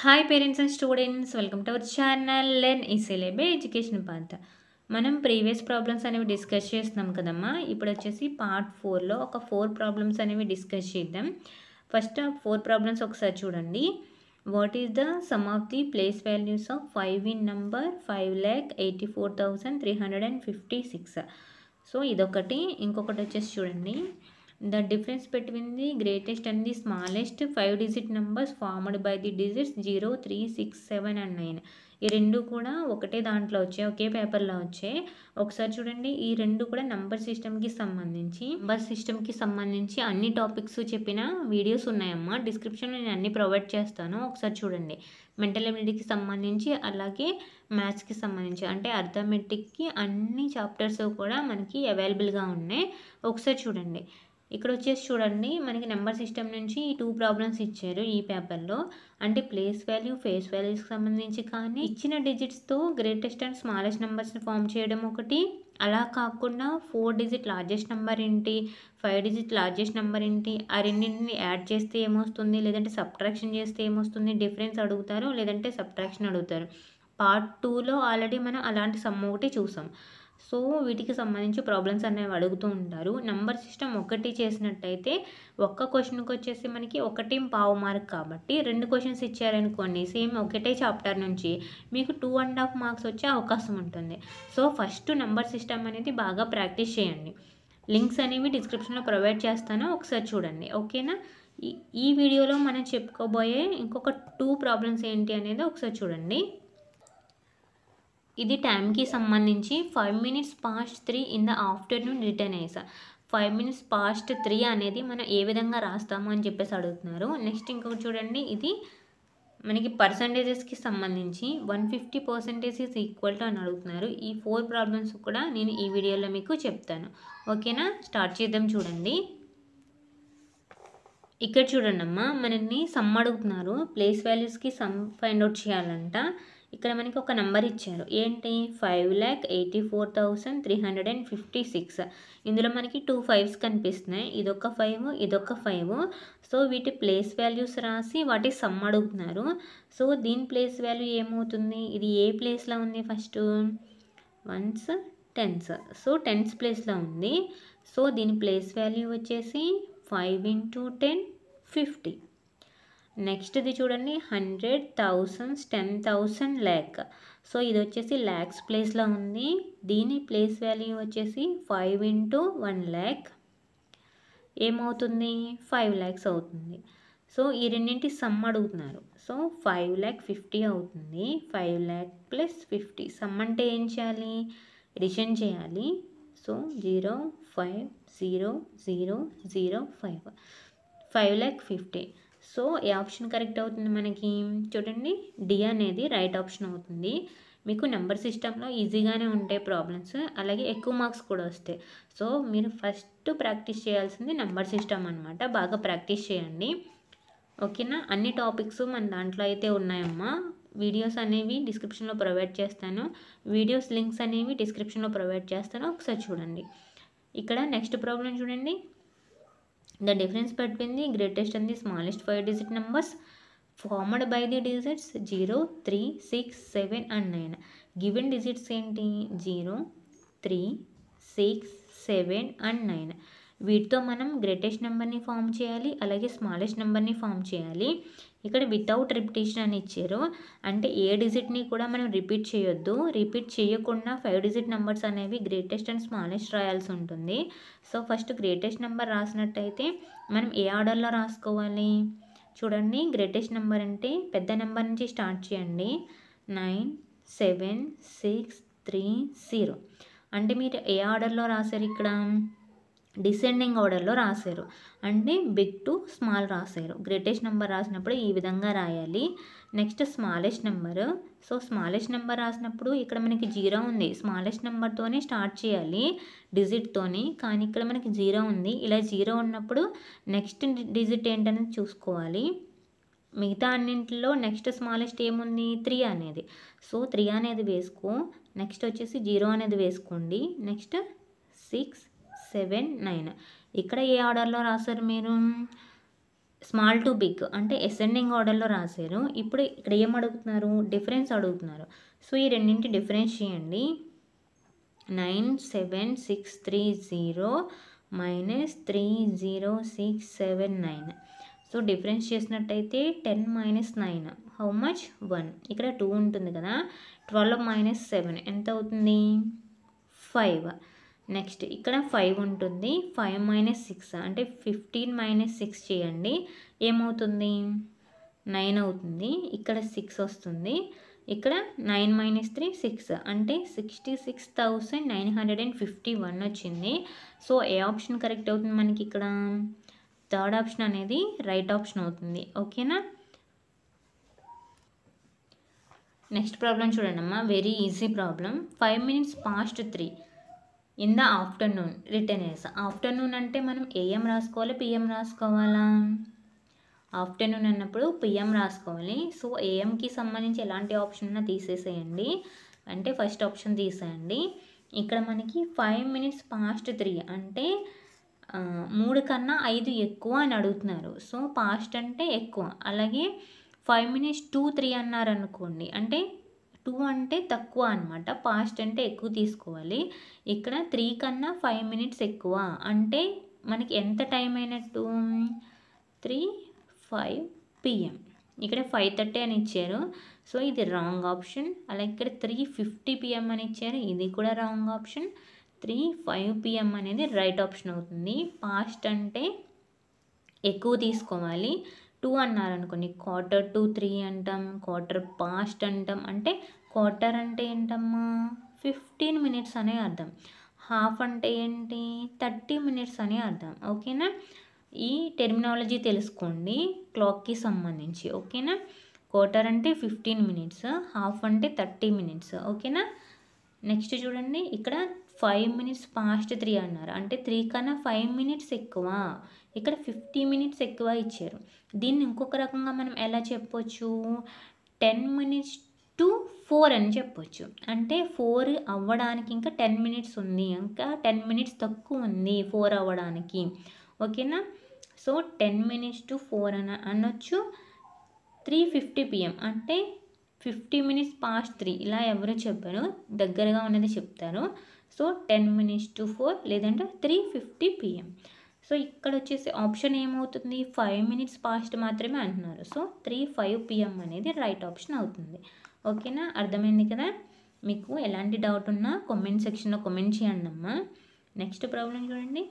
Hi parents and students, welcome to our channel learn easily by education path. మనం previous problems అనేవి discuss చేస్తున్నాం కదమ్మా. ఇప్పుడు వచ్చేసి పార్ట్ 4లో ఒక 4 ప్రాబ్లమ్స్ అనేవి డిస్కస్ చేద్దాం. ఫస్ట్ ఆ 4 ప్రాబ్లమ్స్ ఒకసారి చూడండి. What is the sum of the place values of 5 in number 5,84,356. So ఇదొకటి. ఇంకొకటి వచ్చేసి చూడండి, the difference between the greatest and the smallest 5 digit numbers formed by the digits 0, 3, 6, 7 and 9. ఈ రెండు కూడా ఒకటే దాంట్లో వచ్చాయి, ఒకే పేపర్లో వచ్చాయి. ఒకసారి చూడండి, ఈ రెండు కూడా నంబర్ సిస్టమ్కి సంబంధించి అన్ని టాపిక్స్ చెప్పిన వీడియోస్ ఉన్నాయమ్మా. డిస్క్రిప్షన్లో నేను అన్ని ప్రొవైడ్ చేస్తాను, ఒకసారి చూడండి. మెంటల్ ఎబిలిటీకి సంబంధించి, అలాగే మ్యాథ్స్కి సంబంధించి, అంటే అర్థమెటిక్కి అన్ని చాప్టర్స్ కూడా మనకి అవైలబుల్గా ఉన్నాయి. ఒకసారి చూడండి. ఇక్కడ వచ్చేసి చూడండి, మనకి నెంబర్ సిస్టమ్ నుంచి ఈ 2 ప్రాబ్లమ్స్ ఇచ్చారు ఈ పేపర్లో. అంటే ప్లేస్ వాల్యూ, ఫేస్ వాల్యూస్కి సంబంధించి, కానీ ఇచ్చిన డిజిట్స్తో గ్రేటెస్ట్ అండ్ స్మాలెస్ట్ నెంబర్స్ని ఫామ్ చేయడం ఒకటి. అలా కాకుండా 4 డిజిట్ లార్జెస్ట్ నెంబర్ ఏంటి, 5 డిజిట్ లార్జెస్ట్ నెంబర్ ఏంటి, ఆ రెండింటిని యాడ్ చేస్తే ఏమొస్తుంది, లేదంటే సబ్ట్రాక్షన్ చేస్తే ఏమొస్తుంది, డిఫరెన్స్ అడుగుతారు, లేదంటే సబ్ట్రాక్షన్ అడుగుతారు. పార్ట్ 2లో ఆల్రెడీ మనం అలాంటి సమ్ ఒకటి చూసాం. సో వీటికి సంబంధించి ప్రాబ్లమ్స్ అనేవి అడుగుతూ ఉంటారు. నంబర్ సిస్టమ్ ఒకటి చేసినట్టయితే ఒక్క క్వశ్చన్కి వచ్చేసి మనకి 1.5 మార్క్, కాబట్టి 2 క్వశ్చన్స్ ఇచ్చారనుకోండి సేమ్ ఒకటే చాప్టర్ నుంచి మీకు 2.5 మార్క్స్ వచ్చే అవకాశం ఉంటుంది. సో ఫస్ట్ నంబర్ సిస్టమ్ అనేది బాగా ప్రాక్టీస్ చేయండి. లింక్స్ అనేవి డిస్క్రిప్షన్లో ప్రొవైడ్ చేస్తాను, ఒకసారి చూడండి. ఓకేనా? ఈ వీడియోలో మనం చెప్పుకోబోయే ఇంకొక 2 ప్రాబ్లమ్స్ ఏంటి అనేది ఒకసారి చూడండి. ఇది టైంకి సంబంధించి 5 minutes past 3 in the afternoon return అయ్యేసా. 5 minutes past 3 అనేది మనం ఏ విధంగా రాస్తాము అని చెప్పేసి అడుగుతున్నారు. నెక్స్ట్ ఇంకొకటి చూడండి, ఇది మనకి పర్సంటేజెస్కి సంబంధించి 150% ఈజ్ ఈక్వల్ టు అని అడుగుతున్నారు. ఈ 4 ప్రాబ్లమ్స్ కూడా నేను ఈ వీడియోలో మీకు చెప్తాను. ఓకేనా? స్టార్ట్ చేద్దాం. చూడండి, ఇక్కడ చూడండి అమ్మా, మనల్ని సమ్ అడుగుతున్నారు. ప్లేస్ వాల్యూస్కి సమ్ ఫైండ్ అవుట్ చేయాలంట. ఇక్కడ మనకి ఒక నెంబర్ ఇచ్చారు, ఏంటి 5,84,356. ఇందులో మనకి 2 5s కనిపిస్తున్నాయి, ఇదొక 5, ఇదొక 5. సో వీటి ప్లేస్ వాల్యూస్ రాసి వాటి సమ్ అడుగుతున్నారు. సో దీని ప్లేస్ వాల్యూ ఏమవుతుంది, ఇది ఏ ప్లేస్లో ఉంది, first 1s 10s. So 10s ప్లేస్లో ఉంది. సో దీని ప్లేస్ వాల్యూ వచ్చేసి 5 × 10 50. నెక్స్ట్ది చూడండి, 100, 1000, 10,000, lakh. సో ఇది వచ్చేసి ల్యాక్స్ ప్లేస్లో ఉంది. దీని ప్లేస్ వాల్యూ వచ్చేసి 5 × 1 lakh ఏమవుతుంది, 5 lakhs అవుతుంది. సో ఈ రెండింటి సమ్ అడుగుతున్నారు. సో 5,50,000 అవుతుంది. 5 lakh + 50 సమ్ అంటే ఏం చేయాలి, ఎడిషన్ చేయాలి. సో 0, 5, 0, 0, 0, 5, 5,50,000. సో ఏ ఆప్షన్ కరెక్ట్ అవుతుంది మనకి, చూడండి డి అనేది రైట్ ఆప్షన్ అవుతుంది. మీకు నెంబర్ సిస్టంలో ఈజీగానే ఉంటాయి ప్రాబ్లమ్స్, అలాగే ఎక్కువ మార్క్స్ కూడా వస్తాయి. సో మీరు ఫస్ట్ ప్రాక్టీస్ చేయాల్సింది నెంబర్ సిస్టమ్ అనమాట. బాగా ప్రాక్టీస్ చేయండి. ఓకేనా? అన్ని టాపిక్స్ మన దాంట్లో అయితే ఉన్నాయమ్మా. వీడియోస్ అనేవి డిస్క్రిప్షన్లో ప్రొవైడ్ చేస్తాను, వీడియోస్ లింక్స్ అనేవి డిస్క్రిప్షన్లో ప్రొవైడ్ చేస్తాను, ఒకసారి చూడండి. ఇక్కడ నెక్స్ట్ ప్రాబ్లం చూడండి, the difference between the greatest and the smallest 5 digit numbers formed by the digits 0, 3, 6, 7 and 9. given digits ఏంటి, 0, 3, 6, 7 and 9. వీటితో మనం గ్రేటెస్ట్ నెంబర్ని ఫామ్ చేయాలి, అలాగే స్మాలెస్ట్ నెంబర్ని ఫామ్ చేయాలి. ఇక్కడ వితౌట్ రిపిటేషన్ అని ఇచ్చారు, అంటే ఏ డిజిట్ని కూడా మనం రిపీట్ చేయొద్దు. రిపీట్ చేయకుండా 5 digit నెంబర్స్ అనేవి గ్రేటెస్ట్ అండ్ స్మాలెస్ట్ రాయాల్సి ఉంటుంది. సో ఫస్ట్ గ్రేటెస్ట్ నెంబర్ రాసినట్టయితే మనం ఏ ఆర్డర్లో రాసుకోవాలి, చూడండి. గ్రేటెస్ట్ నెంబర్ అంటే పెద్ద నెంబర్ నుంచి స్టార్ట్ చేయండి, 9, 7, 6, 3, 0. అంటే మీరు ఏ ఆర్డర్లో రాశారు, ఇక్కడ డిసెండింగ్ ఆర్డర్లో రాశారు, అంటే బిగ్ టు స్మాల్ రాశారు. గ్రేటెస్ట్ నెంబర్ రాసినప్పుడు ఈ విధంగా రాయాలి. Next smallest number. So smallest number రాసినప్పుడు ఇక్కడ మనకి 0 ఉంది, స్మాలెస్ట్ నెంబర్తోనే స్టార్ట్ చేయాలి డిజిట్తోని, కానీ ఇక్కడ మనకి 0 ఉంది. ఇలా 0 ఉన్నప్పుడు నెక్స్ట్ డిజిట్ ఏంటనేది చూసుకోవాలి. మిగతా అన్నింటిలో నెక్స్ట్ స్మాలెస్ట్ ఏముంది, 3 అనేది. సో 3 అనేది వేసుకో, నెక్స్ట్ వచ్చేసి 0 అనేది వేసుకోండి, నెక్స్ట్ 6, 7, 9. ఇక్కడ ఏ ఆర్డర్లో రాశారు మీరు, స్మాల్ టు బిగ్ అంటే అసెండింగ్ ఆర్డర్లో రాశారు. ఇప్పుడు ఇక్కడ ఏం అడుగుతున్నారు, డిఫరెన్స్ అడుగుతున్నారు. సో ఈ రెండింటి డిఫరెన్స్ చేయండి. 97630 మైనస్ 30679. సో డిఫరెన్స్ చేసినట్టయితే 10 మైనస్ 9 హౌ మచ్ 1. ఇక్కడ 2 ఉంటుంది కదా, 12 మైనస్ 7 ఎంత అవుతుంది 5. నెక్స్ట్ ఇక్కడ 5 ఉంటుంది, 5 మైనస్ 6 అంటే 15 మైనస్ 6 చేయండి, ఏమవుతుంది 9 అవుతుంది. ఇక్కడ 6 వస్తుంది, ఇక్కడ 9 మైనస్ 3 6 అంటే 66,951 వచ్చింది. సో ఏ ఆప్షన్ కరెక్ట్ అవుతుంది మనకి ఇక్కడ, థర్డ్ ఆప్షన్ అనేది రైట్ ఆప్షన్ అవుతుంది. ఓకేనా. నెక్స్ట్ ప్రాబ్లం చూడండి అమ్మా, very easy problem. 5 minutes past 3 in the afternoon return as. Afternoon అంటే మనం ఏఎం రాసుకోవాలి, పిఎం రాసుకోవాలా? ఆఫ్టర్నూన్ అన్నప్పుడు పిఎం రాసుకోవాలి. సో ఏఎంకి సంబంధించి ఎలాంటి ఆప్షన్ ఉన్నా తీసేసేయండి, అంటే ఫస్ట్ ఆప్షన్ తీసేయండి. ఇక్కడ మనకి 5 minutes past 3 అంటే 3 కన్నా 5 ఎక్కువ అని అడుగుతున్నారు. సో పాస్ట్ అంటే ఎక్కువ. అలాగే 5 minutes to 3 అన్నారు అనుకోండి, అంటే 2 అంటే తక్కువ అనమాట, పాస్ట్ అంటే ఎక్కువ తీసుకోవాలి. ఇక్కడ 3 కన్నా 5 minutes ఎక్కువ అంటే మనకి ఎంత టైం అయినట్టు 3:05 PM. ఇక్కడ 5:30 అని ఇచ్చారు, సో ఇది రాంగ్ ఆప్షన్. అలాగే ఇక్కడ 3:50 PM అని ఇచ్చారు, ఇది కూడా రాంగ్ ఆప్షన్. 3:05 PM అనేది రైట్ ఆప్షన్ అవుతుంది. పాస్ట్ అంటే ఎక్కువ తీసుకోవాలి. 2 అన్నారనుకోండి, 2:45 అంటాం, క్వార్టర్ పాస్ట్ అంటాం. అంటే క్వార్టర్ అంటే ఏంటమ్మా 15 minutes అనే అర్థం, హాఫ్ అంటే ఏంటి 30 minutes అని అర్థం. ఓకేనా, ఈ టెర్మినాలజీ తెలుసుకోండి క్లాక్కి సంబంధించి. ఓకేనా, క్వార్టర్ అంటే 15 minutes, హాఫ్ అంటే 30 minutes. ఓకేనా. నెక్స్ట్ చూడండి, ఇక్కడ 5 minutes past 3 అన్నారు, అంటే 3 కన్నా 5 minutes ఎక్కువ. ఇక్కడ 50 minutes ఎక్కువ ఇచ్చారు. దీన్ని ఇంకొక రకంగా మనం ఎలా చెప్పొచ్చు, 10 minutes to 4 అని చెప్పొచ్చు. అంటే 4 అవ్వడానికి ఇంకా 10 minutes ఉంది, ఇంకా 10 minutes తక్కువ ఉంది 4 అవ్వడానికి. ఓకేనా, సో 10 minutes to 4 అని అనొచ్చు. 3:50 PM అంటే 50 minutes past 3 ఇలా ఎవరు చెప్పారు, దగ్గరగా ఉన్నది చెప్తారు. సో 10 minutes to 4 లేదంటే 3:50 PM. సో ఇక్కడ వచ్చేసి ఆప్షన్ ఏమవుతుంది, 5 minutes past మాత్రమే అంటున్నారు. సో 3:05 PM అనేది రైట్ ఆప్షన్ అవుతుంది. ఓకేనా, అర్థమైంది కదా. మీకు ఎలాంటి డౌట్ ఉన్నా కామెంట్ సెక్షన్లో కామెంట్ చేయండి అమ్మా. నెక్స్ట్ ప్రాబ్లం చూడండి,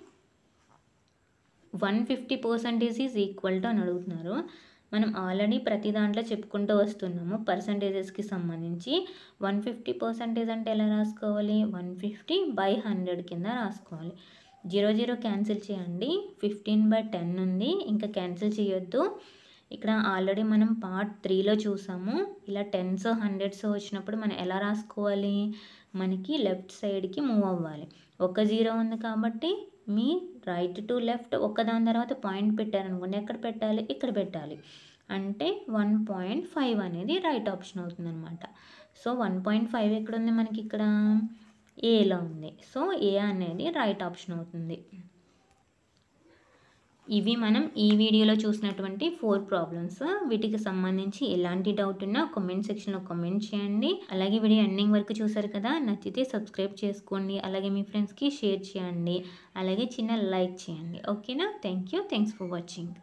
150% ఈజ్ ఈక్వల్ టు అని అడుగుతున్నారు. మనం ఆల్రెడీ ప్రతి దాంట్లో చెప్పుకుంటూ వస్తున్నాము పర్సంటేజెస్కి సంబంధించి. 150% అంటే ఎలా రాసుకోవాలి, 150/100 కింద రాసుకోవాలి. 0 క్యాన్సిల్ చేయండి, 15/10 ఉంది, ఇంకా క్యాన్సిల్ చేయొద్దు. ఇక్కడ ఆల్రెడీ మనం పార్ట్ 3లో చూసాము, ఇలా 10s 100s వచ్చినప్పుడు మనం ఎలా రాసుకోవాలి, మనకి లెఫ్ట్ సైడ్కి మూవ్ అవ్వాలి. ఒక 0 ఉంది కాబట్టి మీ రైట్ టు లెఫ్ట్ ఒకదాని తర్వాత పాయింట్ పెట్టారనుకోండి, ఎక్కడ పెట్టాలి, ఇక్కడ పెట్టాలి. అంటే 1.5 అనేది రైట్ ఆప్షన్ అవుతుంది అనమాట. సో 1.5 ఎక్కడ ఉంది మనకి, ఇక్కడ ఏలో ఉంది. సో ఏ అనేది రైట్ ఆప్షన్ అవుతుంది. ఇవి మనం ఈ వీడియోలో చూసినటువంటి 4 ప్రాబ్లమ్స్. వీటికి సంబంధించి ఎలాంటి డౌట్ ఉన్నా కామెంట్ సెక్షన్లో కామెంట్ చేయండి. అలాగే వీడియో ఎండింగ్ వరకు చూసారు కదా, నచ్చితే సబ్స్క్రైబ్ చేసుకోండి, అలాగే మీ ఫ్రెండ్స్కి షేర్ చేయండి, అలాగే చిన్న లైక్ చేయండి. ఓకేనా, థ్యాంక్స్ ఫర్ వాచింగ్.